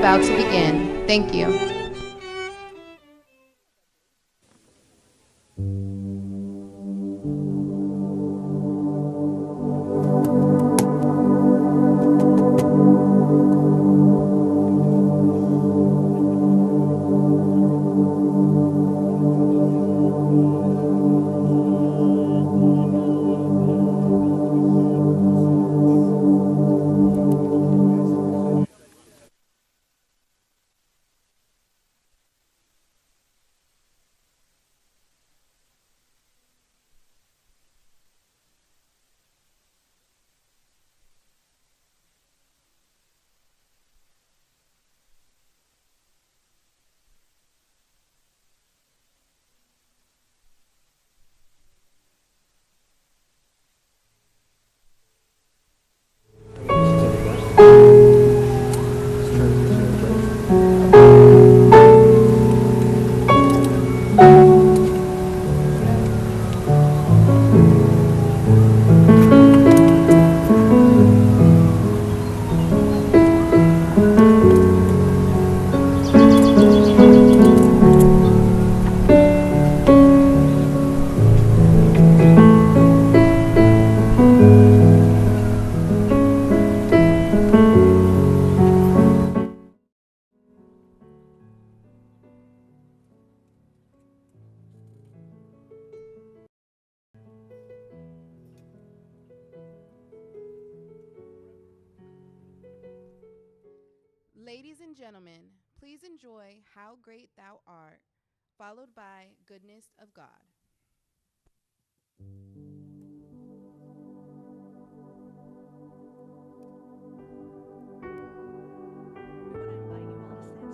about to begin. Thank you. Ladies and gentlemen, please enjoy How Great Thou Art, followed by Goodness of God. When I in awe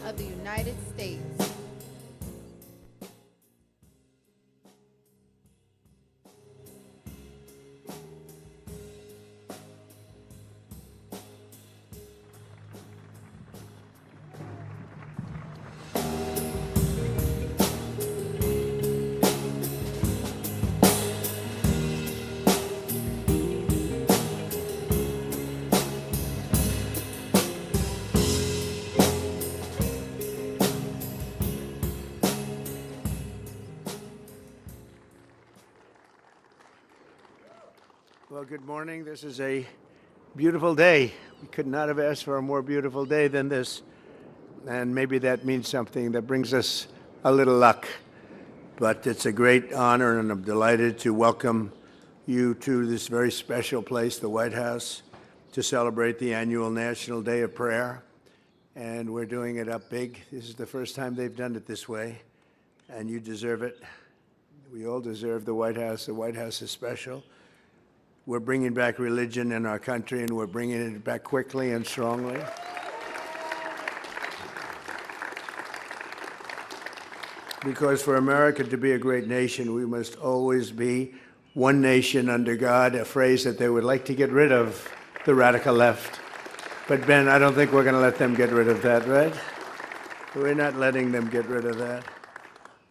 of the United States. Well, good morning. This is a beautiful day. We could not have asked for a more beautiful day than this. And maybe that means something that brings us a little luck. But it's a great honor, and I'm delighted to welcome you to this very special place, the White House, to celebrate the annual National Day of Prayer. And we're doing it up big. This is the first time they've done it this way, and you deserve it. We all deserve the White House. The White House is special. We're bringing back religion in our country, and we're bringing it back quickly and strongly. Because for America to be a great nation, we must always be one nation under God, a phrase that they would like to get rid of, the radical left. But Ben, I don't think we're going to let them get rid of that, right? We're not letting them get rid of that.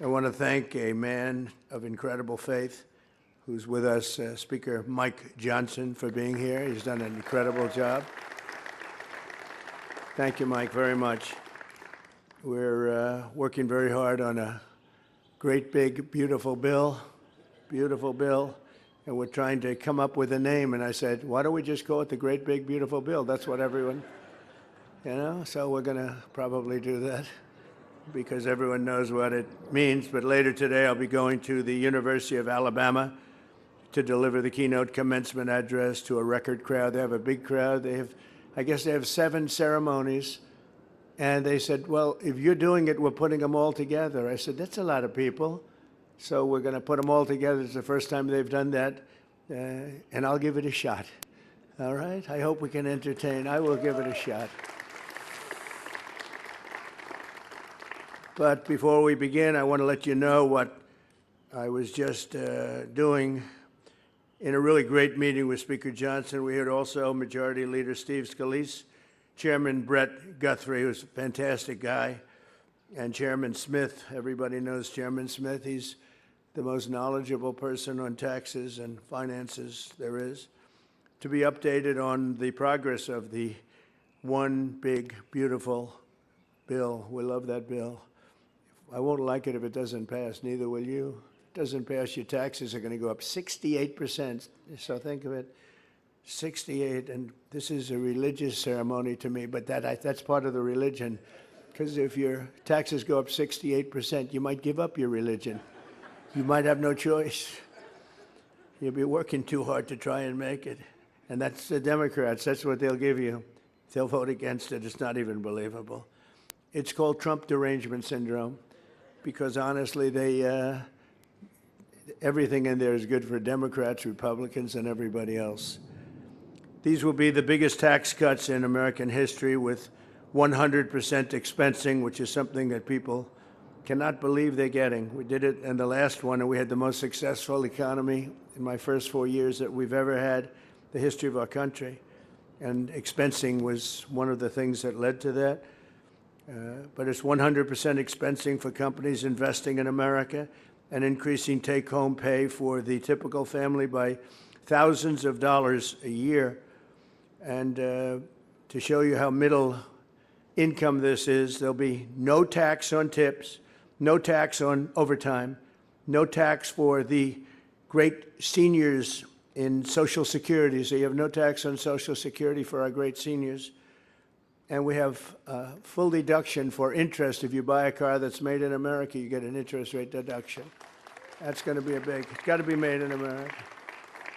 I want to thank a man of incredible faith who's with us, Speaker Mike Johnson, for being here. He's done an incredible job. Thank you, Mike, very much. We're working very hard on a great, big, beautiful bill, and we're trying to come up with a name. And I said, why don't we just call it the Great, Big, Beautiful Bill? That's what everyone, so we're going to probably do that because everyone knows what it means. But later today, I'll be going to the University of Alabama to deliver the keynote commencement address to a record crowd. They have a big crowd. I guess they have 7 ceremonies. And they said, well, if you're doing it, we're putting them all together. I said, that's a lot of people. So we're going to put them all together. It's the first time they've done that. And I'll give it a shot. All right? I hope we can entertain. I will give it a shot. But before we begin, I want to let you know what I was just doing in a really great meeting with Speaker Johnson. We had also Majority Leader Steve Scalise, Chairman Brett Guthrie, who's a fantastic guy, and Chairman Smith. Everybody knows Chairman Smith. He's the most knowledgeable person on taxes and finances there is, to be updated on the progress of the one big, beautiful bill. We love that bill. I won't like it if it doesn't pass, neither will you. If it doesn't pass, your taxes are going to go up 68%. So think of it, 68, and this is a religious ceremony to me, but that's part of the religion, because if your taxes go up 68%, you might give up your religion. You might have no choice. You'll be working too hard to try and make it. And that's the Democrats. That's what they'll give you. They'll vote against it. It's not even believable. It's called Trump derangement syndrome, because honestly, everything in there is good for Democrats, Republicans, and everybody else. These will be the biggest tax cuts in American history, with 100% expensing, which is something that people cannot believe they're getting. We did it in the last one, and we had the most successful economy in my first 4 years that we've ever had, the history of our country. And expensing was one of the things that led to that. But it's 100% expensing for companies investing in America, and increasing take-home pay for the typical family by thousands of dollars a year. And to show you how middle income this is, there'll be no tax on tips, no tax on overtime, no tax for the great seniors in Social Security. So you have no tax on Social Security for our great seniors. And we have full deduction for interest. If you buy a car that's made in America, you get an interest rate deduction. That's going to be it's got to be made in America.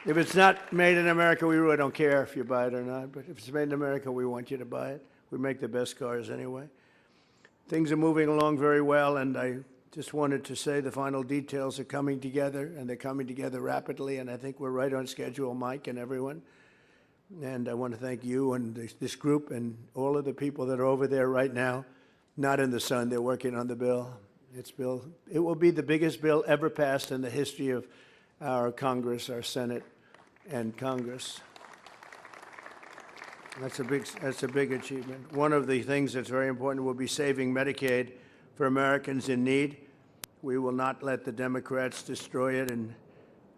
If it's not made in America, we really don't care if you buy it or not. But if it's made in America, we want you to buy it. We make the best cars anyway. Things are moving along very well, and I just wanted to say the final details are coming together, and they're coming together rapidly, and I think we're right on schedule, Mike and everyone. And I want to thank you and this group and all of the people that are over there right now not in the sun. They're working on the bill. It will be the biggest bill ever passed in the history of our Congress, our Senate and Congress. That's a big achievement. One of the things that's very important will be saving Medicaid for Americans in need. We will not let the Democrats destroy it and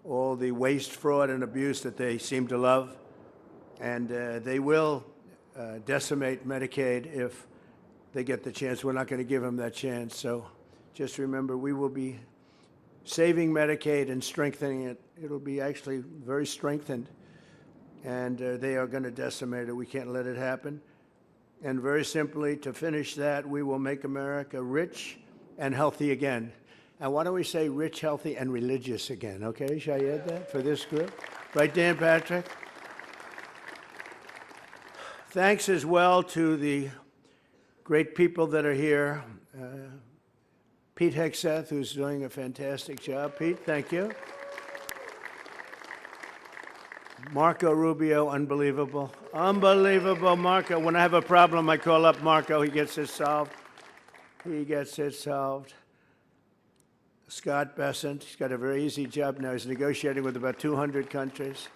all the waste, fraud, and abuse that they seem to love. And they will decimate Medicaid if they get the chance. We're not going to give them that chance. So just remember, we will be saving Medicaid and strengthening it. It'll be actually very strengthened. And they are going to decimate it. We can't let it happen. And very simply, to finish that, we will make America rich and healthy again. And why don't we say rich, healthy, and religious again, okay? Shall I add that for this group? Right, Dan Patrick? Thanks as well to the great people that are here. Pete Hegseth, who's doing a fantastic job. Pete, thank you. Marco Rubio, unbelievable. Unbelievable, Marco. When I have a problem, I call up Marco. He gets it solved. He gets it solved. Scott Bessent, he's got a very easy job now. He's negotiating with about 200 countries.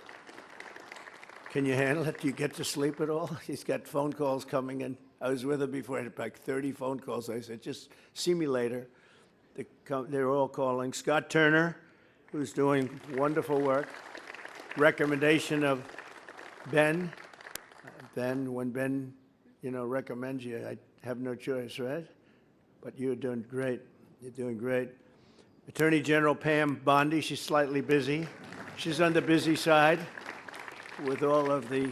Can you handle it? Do you get to sleep at all? He's got phone calls coming in. I was with him before. I had like 30 phone calls. I said, just see me later. They're all calling. Scott Turner, who's doing wonderful work. Recommendation of Ben. Ben, when Ben, recommends you, I have no choice, right? But you're doing great. You're doing great. Attorney General Pam Bondi, she's slightly busy. She's on the busy side with all of the,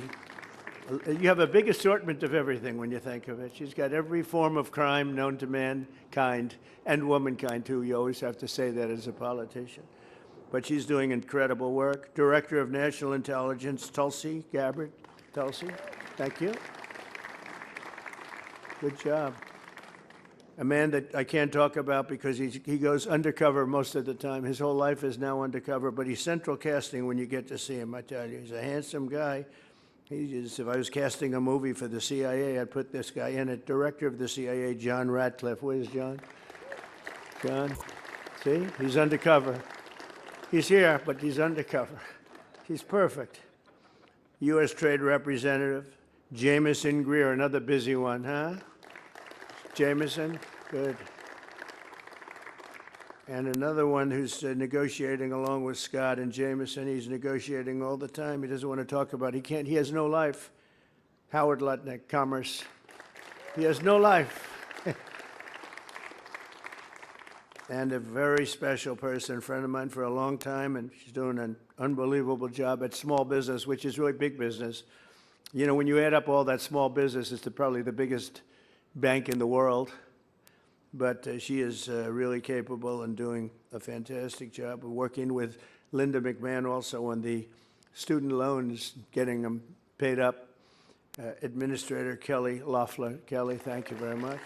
you have a big assortment of everything when you think of it. She's got every form of crime known to mankind and womankind too. You always have to say that as a politician. But she's doing incredible work. Director of National Intelligence, Tulsi Gabbard. Tulsi, thank you. Good job. A man that I can't talk about because he goes undercover most of the time. His whole life is now undercover, but he's central casting when you get to see him, I tell you. He's a handsome guy. If I was casting a movie for the CIA, I'd put this guy in it. Director of the CIA, John Ratcliffe. Where's John? John? See? He's undercover. He's here, but he's undercover. He's perfect. U.S. Trade Representative, Jameson Greer, another busy one, huh? Jameson, good. And another one who's negotiating along with Scott and Jameson. He's negotiating all the time. He doesn't want to talk about it. He has no life. Howard Lutnick, Commerce. He has no life. And a very special person, friend of mine for a long time, and she's doing an unbelievable job at small business, which is really big business. When you add up all that small business, it's probably the biggest bank in the world. But she is really capable and doing a fantastic job. We're working with Linda McMahon also on the student loans, getting them paid up. Administrator Kelly Loeffler. Kelly, thank you very much.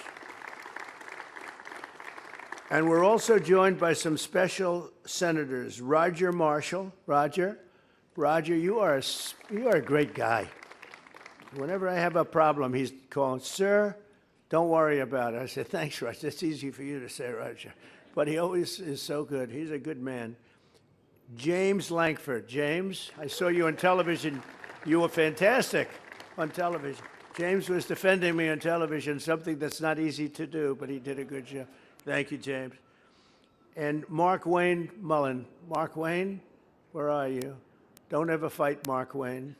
And we're also joined by some special senators. Roger Marshall. Roger, you are a great guy. Whenever I have a problem, he's calling, sir, don't worry about it. I said, thanks, Roger. It's easy for you to say, Roger. But he always is so good. He's a good man. James Lankford. James, I saw you on television. You were fantastic on television. James was defending me on television, something that's not easy to do, but he did a good job. Thank you, James. And Mark Wayne Mullen. Mark Wayne, where are you? Don't ever fight Mark Wayne.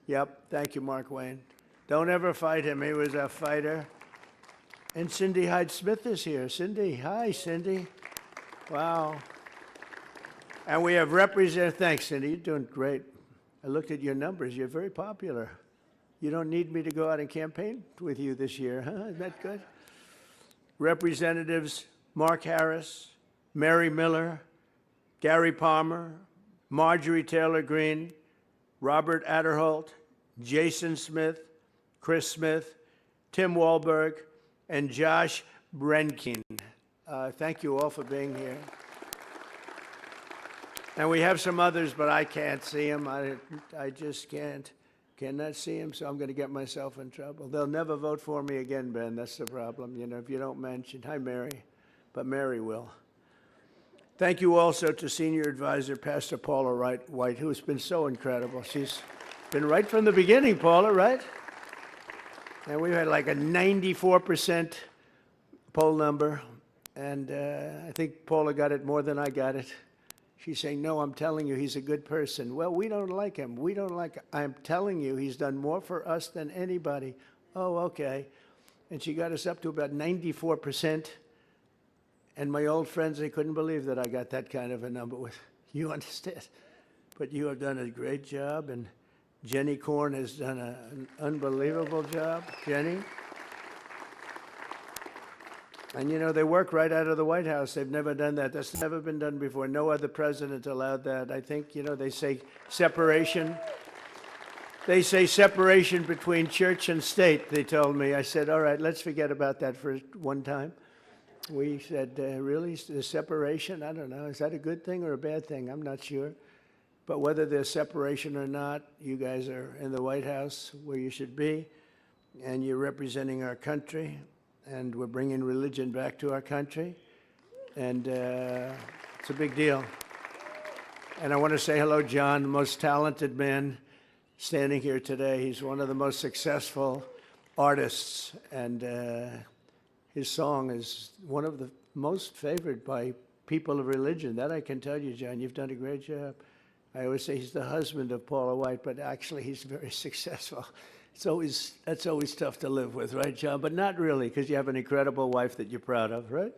Yep, thank you, Mark Wayne. Don't ever fight him. He was a fighter. And Cindy Hyde-Smith is here. Cindy, hi, Cindy. Wow. And we have thanks, Cindy, you're doing great. I looked at your numbers. You're very popular. You don't need me to go out and campaign with you this year, huh? Isn't that good? Representatives Mark Harris, Mary Miller, Gary Palmer, Marjorie Taylor Greene, Robert Adderholt, Jason Smith, Chris Smith, Tim Wahlberg, and Josh Brenkin. Thank you all for being here. And we have some others, but I can't see them. I just can't. Cannot see him, so I'm going to get myself in trouble. They'll never vote for me again, Ben. That's the problem. You know, if you don't mention, hi, Mary, but Mary will. Thank you also to Senior Advisor Pastor Paula White, who has been so incredible. She's been right from the beginning, Paula, right? And we had like a 94% poll number, and I think Paula got it more than I got it. She's saying, no, I'm telling you, he's a good person. Well, we don't like him. We don't like him. I'm telling you, he's done more for us than anybody. Oh, okay. And she got us up to about 94%. And my old friends, they couldn't believe that I got that kind of a number with you, understand? But you have done a great job, and Jenny Korn has done an unbelievable job. Jenny? And, you know, they work right out of the White House. They've never done that. That's never been done before. No other president allowed that. I think, you know, they say separation. They say separation between church and state, they told me. I said, all right, let's forget about that for one time. We said, really, the separation? I don't know. Is that a good thing or a bad thing? I'm not sure. But whether there's separation or not, you guys are in the White House where you should be, and you're representing our country. And we're bringing religion back to our country, and it's a big deal. And I want to say hello, John, the most talented man standing here today. He's one of the most successful artists, and his song is one of the most favored by people of religion. That I can tell you, John. You've done a great job. I always say he's the husband of Paula White, but actually he's very successful. That's always tough to live with, right, John? But not really, because you have an incredible wife that you're proud of, right?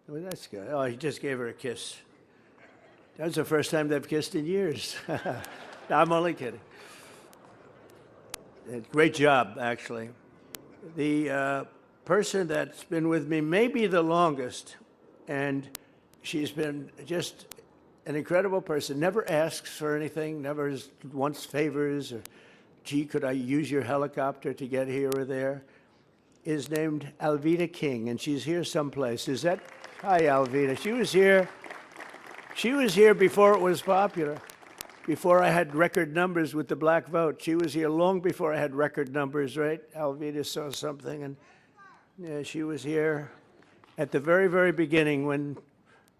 Well, that's good. Oh, he just gave her a kiss. That was the first time they've kissed in years. No, I'm only kidding. Great job, actually. The person that's been with me maybe the longest, and she's been just an incredible person, never asks for anything, never wants favors or, gee, could I use your helicopter to get here or there, is named Alveda King, and she's here someplace. Is that, hi, Alveda. She was here before it was popular, before I had record numbers with the black vote. She was here long before I had record numbers, right? Alveda saw something, and yeah, she was here at the very, very beginning when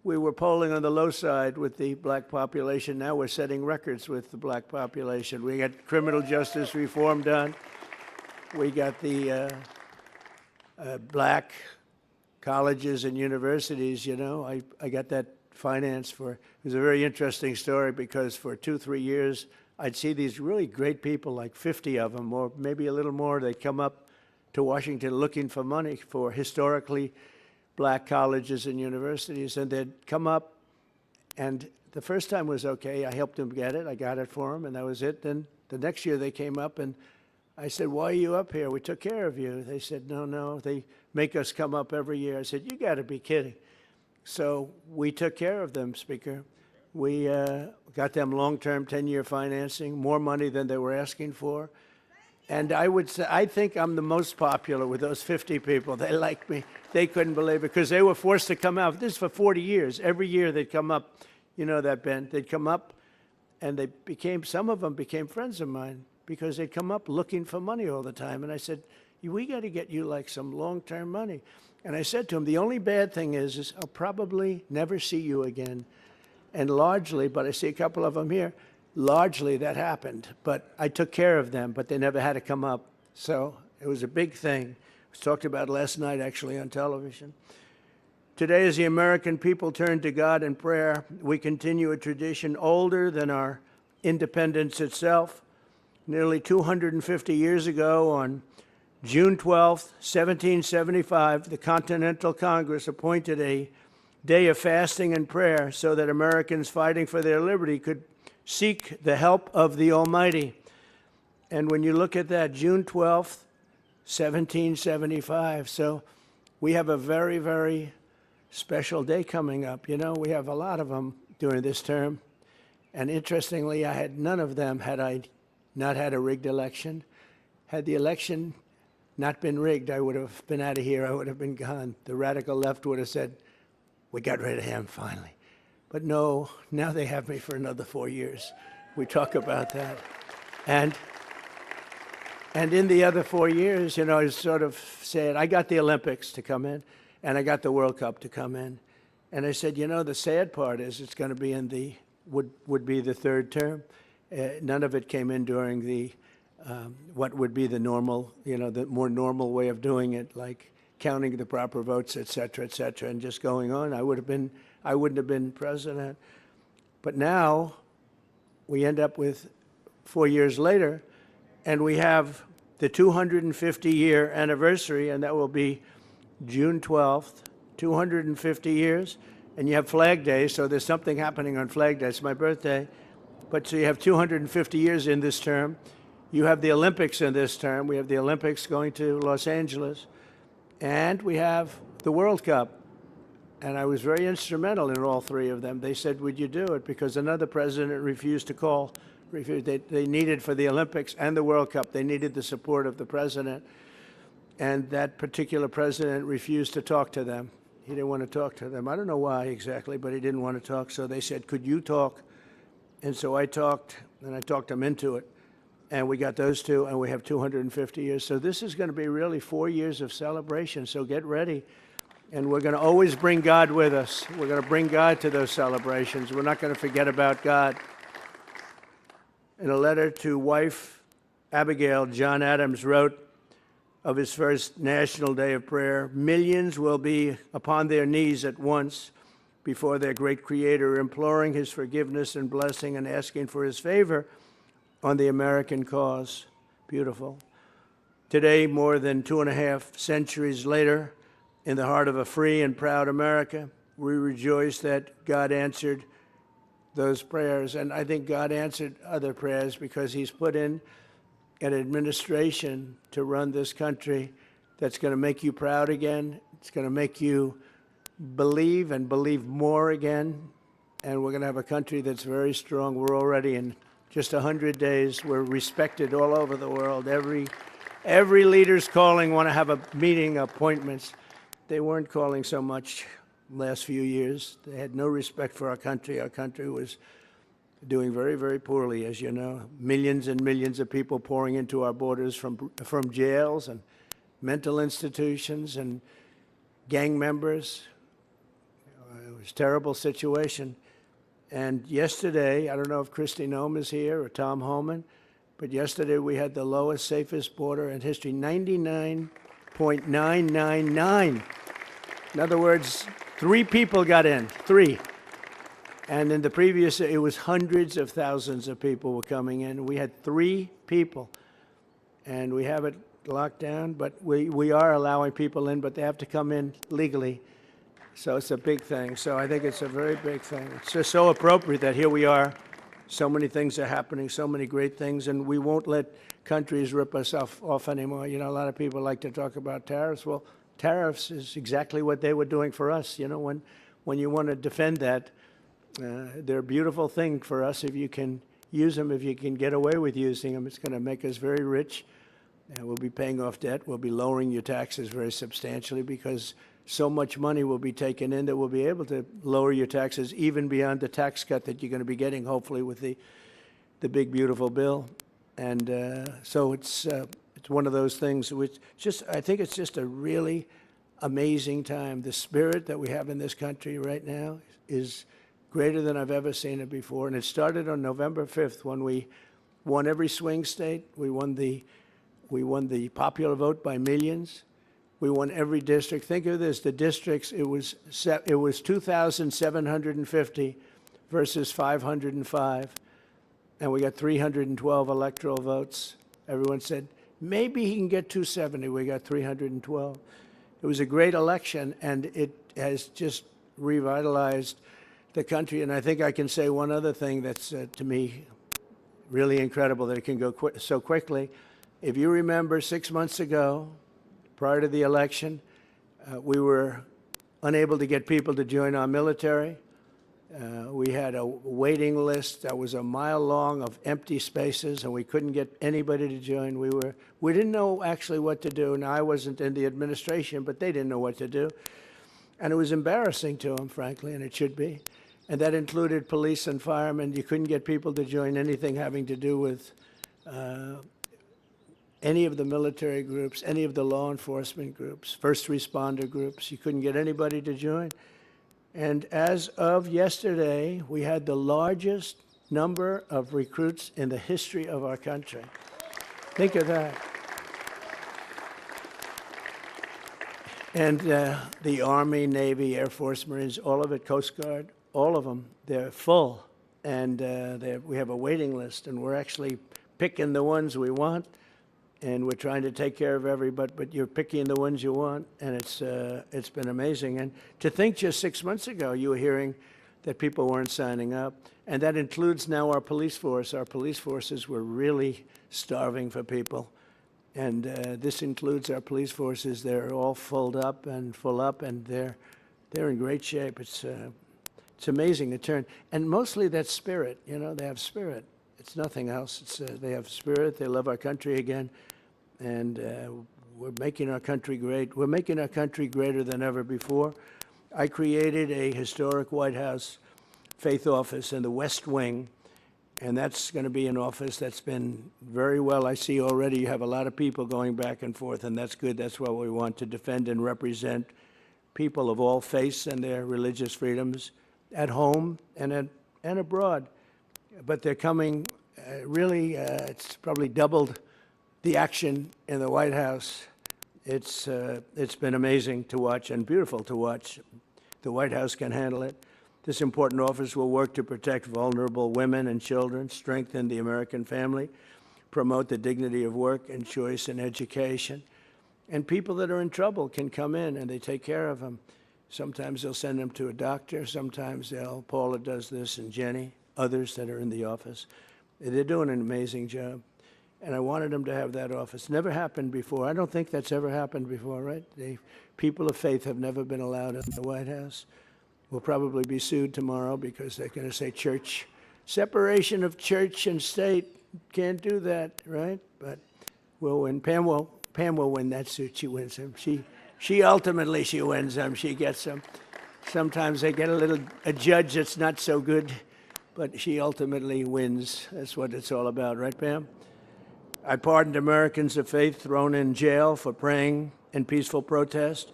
we were polling on the low side with the black population. Now we're setting records with the black population. We got criminal justice reform done. We got the black colleges and universities, you know. I got that financed for, it was a very interesting story because for 2-3 years, I'd see these really great people, like 50 of them, or maybe a little more. They'd come up to Washington looking for money for historically black colleges and universities, and they'd come up, and the first time was okay. I helped them get it. I got it for them, and that was it. Then the next year they came up, and I said, why are you up here? We took care of you. They said, no, they make us come up every year. I said, you got to be kidding. So we took care of them, Speaker. We got them long-term 10-year financing, more money than they were asking for. And I would say, I think I'm the most popular with those 50 people. They like me. They couldn't believe it because they were forced to come out. This is for 40 years. Every year they'd come up. You know that, Ben. They'd come up, and some of them became friends of mine because they'd come up looking for money all the time. And I said, we got to get you like some long-term money. And I said to them, the only bad thing is I'll probably never see you again. And largely, but I see a couple of them here, largely that happened, but I took care of them, but they never had to come up. So it was a big thing. It was talked about last night, actually, on television. Today, as the American people turn to God in prayer, we continue a tradition older than our independence itself. Nearly 250 years ago, on June 12, 1775, the Continental Congress appointed a day of fasting and prayer so that Americans fighting for their liberty could seek the help of the Almighty. And when you look at that, June 12th, 1775, so we have a very, very special day coming up. You know, we have a lot of them during this term. And interestingly, I had none of them had I not had a rigged election. Had the election not been rigged, I would have been out of here. I would have been gone. The radical left would have said, we got rid of him finally. But no, now they have me for another 4 years. We talk about that. And And in the other 4 years, I sort of said, I got the Olympics to come in, and I got the World Cup to come in. And I said, the sad part is it's going to be in would be the third term. None of it came in during the, what would be the normal, the more normal way of doing it, like counting the proper votes, et cetera, and just going on. I wouldn't have been president. But now we end up with 4 years later, and we have the 250-year anniversary, and that will be June 12th, 250 years. And you have Flag Day, so there's something happening on Flag Day. It's my birthday. But so you have 250 years in this term. You have the Olympics in this term. We have the Olympics going to Los Angeles. And we have the World Cup. And I was very instrumental in all three of them. They said, would you do it? Because another president refused to call. They needed for the Olympics and the World Cup, they needed the support of the president. And that particular president refused to talk to them. He didn't want to talk to them. I don't know why exactly, but he didn't want to talk. So they said, could you talk? And so I talked, and I talked them into it. And we got those two, and we have 250 years. So this is going to be really 4 years of celebration. So get ready. And we're going to always bring God with us. We're going to bring God to those celebrations. We're not going to forget about God. In a letter to wife Abigail, John Adams wrote of his first National Day of Prayer, millions will be upon their knees at once before their great Creator, imploring his forgiveness and blessing and asking for his favor on the American cause. Beautiful. Today, more than 2.5 centuries later, in the heart of a free and proud America, we rejoice that God answered those prayers. And I think God answered other prayers because he's put in an administration to run this country that's going to make you proud again. It's going to make you believe and believe more again. And we're going to have a country that's very strong. We're already in just 100 days. We're respected all over the world. Every leader's calling, want to have a meeting, appointments. They weren't calling so much last few years. They had no respect for our country. Our country was doing very, very poorly, as you know. Millions and millions of people pouring into our borders from jails and mental institutions and gang members. It was a terrible situation. And yesterday, I don't know if Kristi Noem is here or Tom Homan, but yesterday we had the lowest, safest border in history, 99.999. In other words, 3 people got in, 3. And in the previous, it was hundreds of thousands of people were coming in. We had 3 people, and we have it locked down, but we are allowing people in, but they have to come in legally. So it's a big thing. So I think it's a very big thing. It's just so appropriate that here we are. So many things are happening, so many great things, and we won't let countries rip us off anymore. You know, a lot of people like to talk about tariffs. Well, tariffs is exactly what they were doing for us. You know, when you want to defend that, they're a beautiful thing for us if you can use them, if you can get away with using them. It's going to make us very rich. We'll be paying off debt. We'll be lowering your taxes very substantially because so much money will be taken in that we'll be able to lower your taxes even beyond the tax cut that you're going to be getting, hopefully, with the big, beautiful bill. And so it's one of those things which I think it's just a really amazing time. The spirit that we have in this country right now is greater than I've ever seen it before. And it started on November 5th when we won every swing state. We won the popular vote by millions. We won every district. Think of this, the districts, it was 2,750 versus 505. And we got 312 electoral votes. Everyone said, maybe he can get 270. We got 312. It was a great election, and it has just revitalized the country. And I think I can say one other thing that's, to me, really incredible that it can go so quickly. If you remember 6 months ago, prior to the election, we were unable to get people to join our military. We had a waiting list that was a mile long of empty spaces, and we couldn't get anybody to join. We didn't know actually what to do. Now, I wasn't in the administration, but they didn't know what to do. And it was embarrassing to them, frankly, and it should be. And that included police and firemen. You couldn't get people to join anything having to do with any of the military groups, any of the law enforcement groups, first responder groups. You couldn't get anybody to join. And as of yesterday, we had the largest number of recruits in the history of our country. Think of that. And the Army, Navy, Air Force, Marines, all of it, Coast Guard, all of them, they're full. And we have a waiting list, and we're actually picking the ones we want, and we're trying to take care of everybody, but you're picking the ones you want, and it's been amazing. And to think just 6 months ago, you were hearing that people weren't signing up, and that includes now our police force. Our police forces were really starving for people. And this includes our police forces. They're all full up, and they're in great shape. It's amazing the turn, and mostly that spirit. You know, they have spirit. It's nothing else. It's they have spirit. They love our country again, and we're making our country great. We're making our country greater than ever before. I created a historic White House faith office in the West Wing. And that's going to be an office that's been very well. I see already you have a lot of people going back and forth, and that's good. That's what we want, to defend and represent people of all faiths and their religious freedoms at home and abroad. But they're coming really, it's probably doubled the action in the White House. It's been amazing to watch and beautiful to watch. The White House can handle it. This important office will work to protect vulnerable women and children, strengthen the American family, promote the dignity of work and choice in education. And people that are in trouble can come in and they take care of them. Sometimes they'll send them to a doctor. Sometimes Paula does this, and Jenny, others that are in the office. They're doing an amazing job. And I wanted them to have that office. Never happened before. I don't think that's ever happened before, right? People of faith have never been allowed in the White House. We'll probably be sued tomorrow because they're going to say church, separation of church and state. Can't do that, right? But we'll win. Pam will win that suit. She wins them. She ultimately wins them. She gets them. Sometimes they get a judge that's not so good, but she ultimately wins. That's what it's all about, right, Pam? I pardoned Americans of faith thrown in jail for praying in peaceful protest.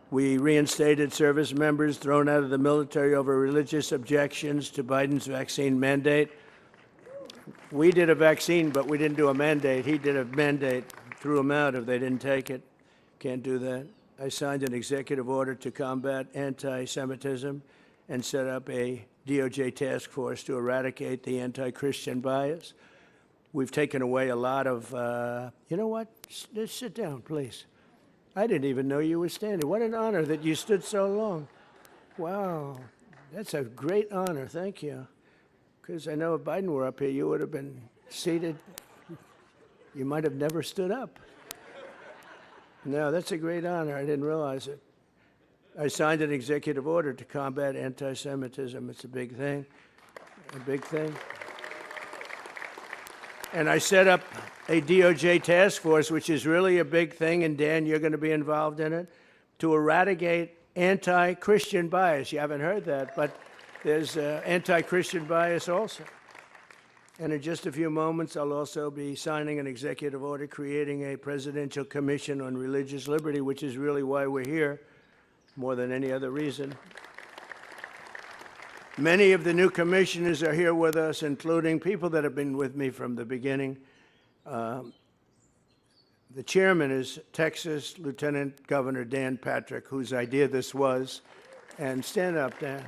We reinstated service members thrown out of the military over religious objections to Biden's vaccine mandate. We did a vaccine, but we didn't do a mandate. He did a mandate, threw them out if they didn't take it. Can't do that. I signed an executive order to combat anti-Semitism and set up a DOJ task force to eradicate the anti-Christian bias. We've taken away a lot of, you know what? Just sit down, please. I didn't even know you were standing. What an honor that you stood so long. Wow, that's a great honor. Thank you. Because I know if Biden were up here, you would have been seated. You might have never stood up. No, that's a great honor. I didn't realize it. I signed an executive order to combat anti-Semitism. It's a big thing, a big thing. And I set up a DOJ task force, which is really a big thing, and Dan, you're going to be involved in it, to eradicate anti-Christian bias. You haven't heard that, but there's anti-Christian bias also. And in just a few moments, I'll also be signing an executive order creating a presidential commission on religious liberty, which is really why we're here, more than any other reason. Many of the new commissioners are here with us, including people that have been with me from the beginning. The chairman is Texas Lieutenant Governor Dan Patrick, whose idea this was. And stand up, Dan.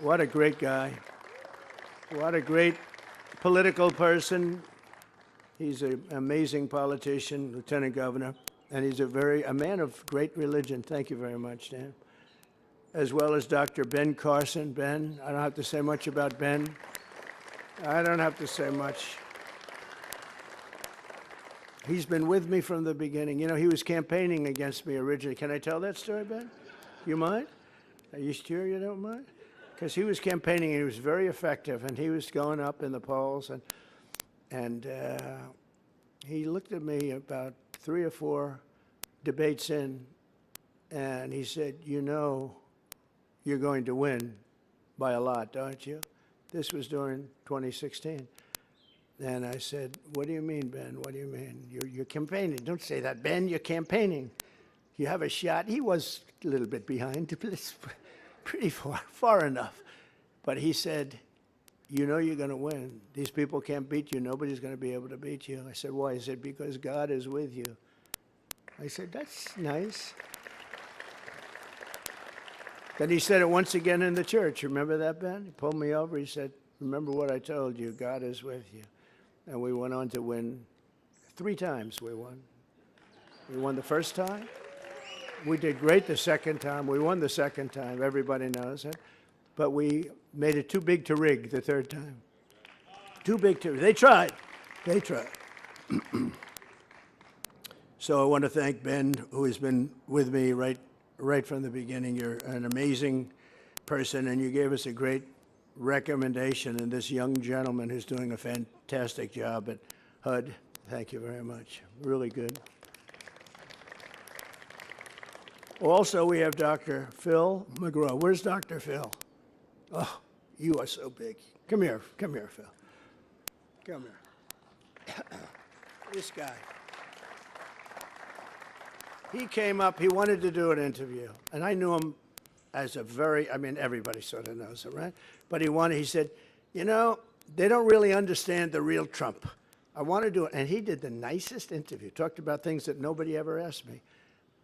What a great guy. What a great political person. He's an amazing politician, Lieutenant Governor, and he's a man of great religion. Thank you very much, Dan. As well as Dr. Ben Carson. Ben, I don't have to say much about Ben. I don't have to say much. He's been with me from the beginning. You know, he was campaigning against me originally. Can I tell that story, Ben? You mind? Are you sure you don't mind? Because he was campaigning, and he was very effective, and he was going up in the polls, and he looked at me about 3 or 4 debates in, and he said, you know, you're going to win by a lot, don't you? This was during 2016. And I said, what do you mean, Ben? What do you mean? You're campaigning. Don't say that, Ben. You're campaigning. You have a shot. He was a little bit behind, but it's pretty far enough. But he said, you know you're going to win. These people can't beat you. Nobody's going to be able to beat you. I said, why? He said, because God is with you. I said, that's nice. Then he said it once again in the church. Remember that, Ben? He pulled me over. He said, remember what I told you. God is with you. And we went on to win 3 times. We won. We won the first time. We did great the second time. We won the second time. Everybody knows it. But we made it too big to rig the third time. Too big to rig. They tried. They tried. So I want to thank Ben, who has been with me right from the beginning. You're an amazing person, and you gave us a great recommendation in this young gentleman who's doing a fantastic job at HUD. Thank you very much. Really good. Also, we have Dr. Phil McGraw. Where's Dr. Phil? Oh, you are so big. Come here, Phil. Come here. This guy. He came up, he wanted to do an interview, and I knew him as a everybody sort of knows him, right? But he said, you know, they don't really understand the real Trump. I want to do it. And he did the nicest interview, talked about things that nobody ever asked me.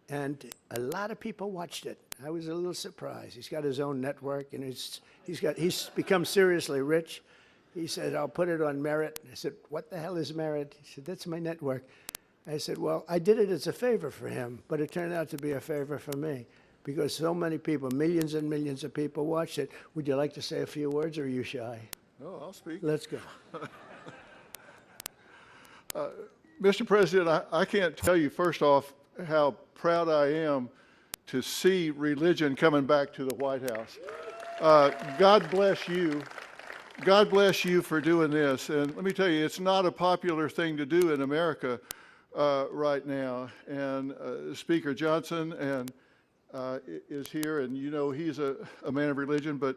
And a lot of people watched it. I was a little surprised. He's got his own network, and he's become seriously rich. He said, I'll put it on Merit. I said, what the hell is Merit? He said, that's my network. I said, well, I did it as a favor for him, but it turned out to be a favor for me because so many people, millions and millions of people watched it. Would you like to say a few words, or are you shy? No, I'll speak. Let's go. Mr. President, I can't tell you, first off, how proud I am to see religion coming back to the White House. God bless you. God bless you for doing this. And let me tell you, it's not a popular thing to do in America right now. And Speaker Johnson is here, and you know he's a man of religion. But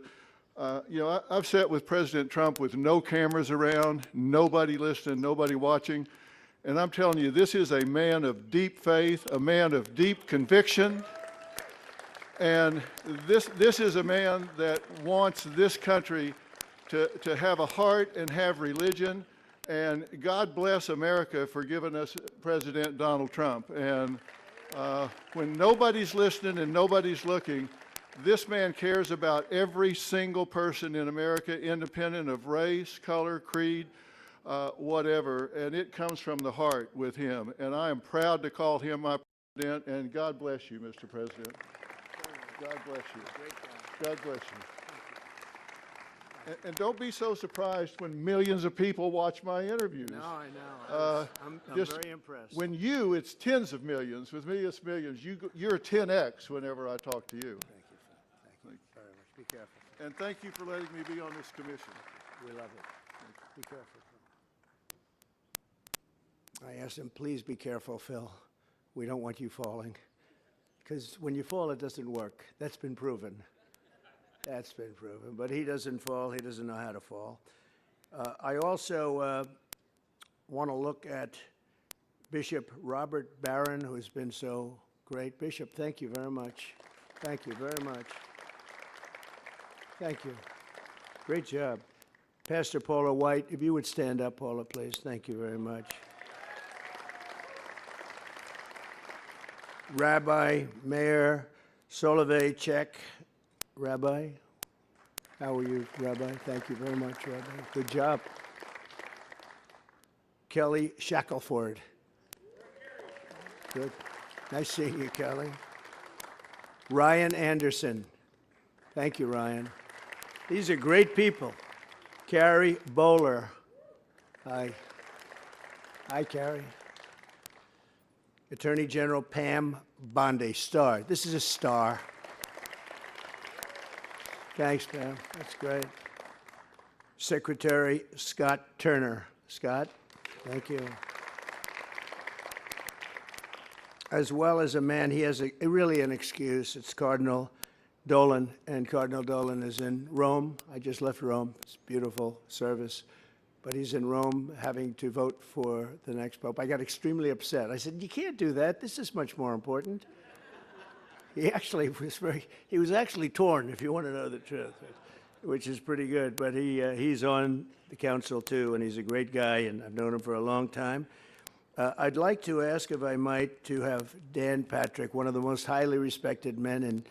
you know, I've sat with President Trump with no cameras around, nobody listening, nobody watching. And I'm telling you, this is a man of deep faith, a man of deep conviction. And this is a man that wants this country to have a heart and have religion. And God bless America for giving us President Donald Trump. And when nobody's listening and nobody's looking, this man cares about every single person in America, independent of race, color, creed, whatever, and it comes from the heart with him. And I am proud to call him my president, and God bless you, Mr. President. God bless you. God bless you. And don't be so surprised when millions of people watch my interviews. No, I know. I'm very impressed. When it's tens of millions. With me, it's millions. You're 10x whenever I talk to you. Thank you, Phil. Thank you very much. Be careful. And thank you for letting me be on this commission. We love it. Be careful, Phil. I asked him, please be careful, Phil. We don't want you falling. Because when you fall, it doesn't work. That's been proven. That's been proven. But he doesn't fall. He doesn't know how to fall. I also want to look at Bishop Robert Barron, who has been so great. Bishop, thank you very much. Thank you very much. Thank you. Great job. Pastor Paula White, if you would stand up, Paula, please. Thank you very much. Rabbi Mayor Solovey-Chek. Rabbi, how are you, Rabbi? Thank you very much, Rabbi. Good job. Kelly Shackelford. Good. Nice seeing you, Kelly. Ryan Anderson. Thank you, Ryan. These are great people. Carrie Bowler. Hi. Hi, Carrie. Attorney General Pam Bondi, star. This is a star. Thanks, Pam. That's great. Secretary Scott Turner. Scott, thank you. As well as a man, he has really an excuse. It's Cardinal Dolan, and Cardinal Dolan is in Rome. I just left Rome. It's a beautiful service. but he's in Rome having to vote for the next pope. I got extremely upset. I said, "You can't do that. This is much more important." He was actually torn, if you want to know the truth, which is pretty good. But he's on the council too, and he's a great guy, and I've known him for a long time. I'd like to ask, if I might, to have Dan Patrick, one of the most highly respected men in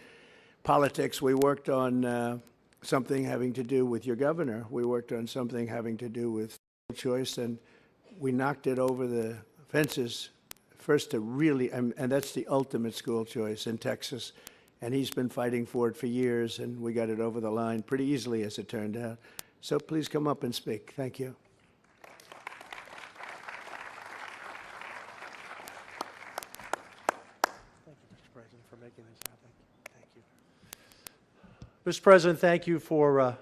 politics. We worked on something having to do with your governor. We worked on something having to do with school choice, and we knocked it over the fences first to really, and that's the ultimate school choice in Texas. And he's been fighting for it for years, and we got it over the line pretty easily, as it turned out. So please come up and speak. Thank you. Thank you, Mr. President, for making this happen. Thank you. Mr. President, thank you for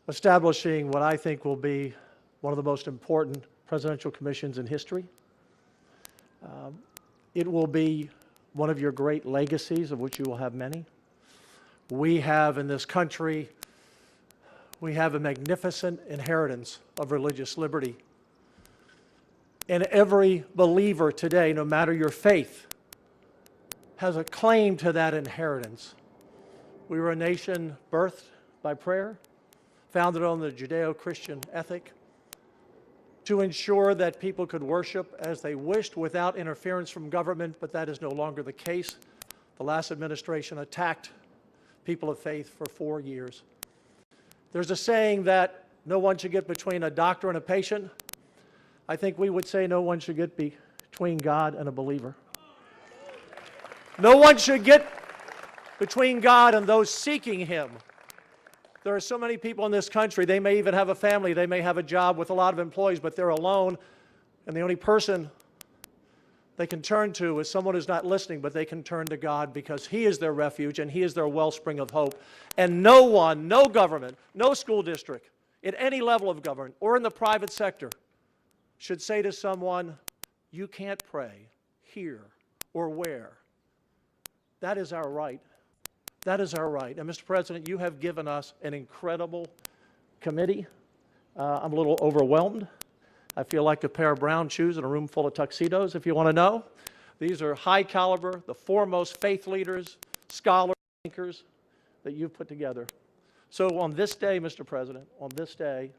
establishing what I think will be one of the most important presidential commissions in history. It will be one of your great legacies, of which you will have many. We have in this country, we have a magnificent inheritance of religious liberty. And every believer today, no matter your faith, has a claim to that inheritance. We were a nation birthed by prayer, founded on the Judeo-Christian ethic, to ensure that people could worship as they wished without interference from government, but that is no longer the case. The last administration attacked people of faith for 4 years. There's a saying that no one should get between a doctor and a patient. I think we would say no one should get between God and a believer. No one should get between God and those seeking Him. There are so many people in this country, they may even have a family, they may have a job with a lot of employees, but they're alone, and the only person they can turn to is someone who's not listening, but they can turn to God because He is their refuge and He is their wellspring of hope. And no one, no government, no school district, at any level of government or in the private sector should say to someone, you can't pray here or where. That is our right. That is our right. And Mr. President, you have given us an incredible committee. I'm a little overwhelmed. I feel like a pair of brown shoes in a room full of tuxedos, if you want to know. These are high caliber, the foremost faith leaders, scholars, thinkers that you've put together. So on this day, Mr. President, on this day,